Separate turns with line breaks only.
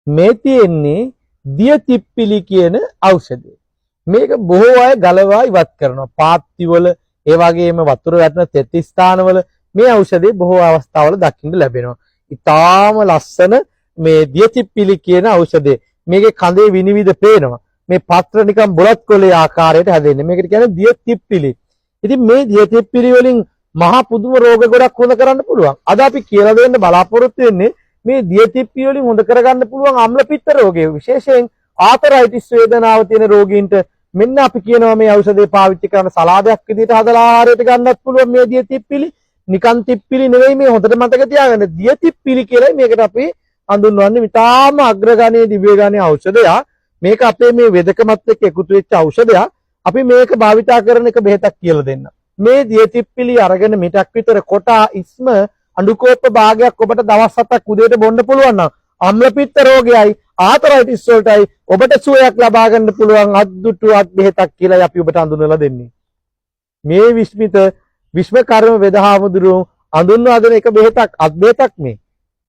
මේ තියෙන්නේ දියතිප්පිලි කියන ඖෂධය. මේක බොහෝ අය ගලවා ඉවත් කරනවා. පාත්ති වල ඒ වගේම වතුර වැටෙන තෙත් ස්ථානවල මේ ඖෂධය බොහෝ අවස්ථාවල දකින්න ලැබෙනවා. ඊටාම ලස්සන මේ දියතිප්පිලි කියන ඖෂධය. මේකේ කඳේ විනිවිද පේනවා. මේ පත්‍ර නිකන් බොලත් කොලේ ආකාරයට හැදෙන්නේ. මේකට කියන්නේ දියතිප්පිලි. ඉතින් මේ දියතිප්පිලි වලින් මහා පුදුම රෝග ගොඩක් හොඳ කරන්න පුළුවන්. අද අපි කියලා දෙන්න බලාපොරොත්තු වෙන්නේ මේ දියතිප්පිලි වලින් හොඳ කරගන්න පුළුවන් අම්ල පිත්ත රෝගය. විශේෂයෙන් ආතරයිටිස් වේදනාව තියෙන රෝගීන්ට මෙන්න අපි කියනවා මේ ඖෂධය පාවිච්චි කරන සලාදයක් විදිහට හදලා ආහාරයට ගන්නත් පුළුවන් මේ දියතිප්පිලි. නිකන් තිප්පිලි නෙවෙයි මේ හොඳට මතක තියාගන්න. දියතිප්පිලි කියලා මේකට අපි හඳුන්වන්නේ විතාම අග්‍රගණයේ දිව්‍යගණයේ ඖෂධයක්. මේක අපේ මේ වෙදකමත් එක්ක එකතු වෙච්ච ඖෂධයක්. අපි මේක භාවිතා කරන එක බෙහෙතක් කියලා දෙන්න. මේ දියතිප්පිලි අරගෙන මිටක් විතර කොටා ඉස්ම අඬුකෝප්ප භාගයක් ඔබට දවස් 7ක් උදේට බොන්න පුළුවන් නම් අම්ල පිත්ත රෝගයයි ආතරයිටිස් වලටයි ඔබට සුවයක් ලබා ගන්න පුළුවන් අද්දුටුවත් බෙහෙතක් කියලා අපි ඔබට හඳුන්වලා දෙන්නේ. මේ විශ්මිත විශ්ව කර්ම වෙදහාමුදුරුවෝ හඳුන්වා දෙන එක බෙහෙතක් අත් බෙහෙතක් මේ.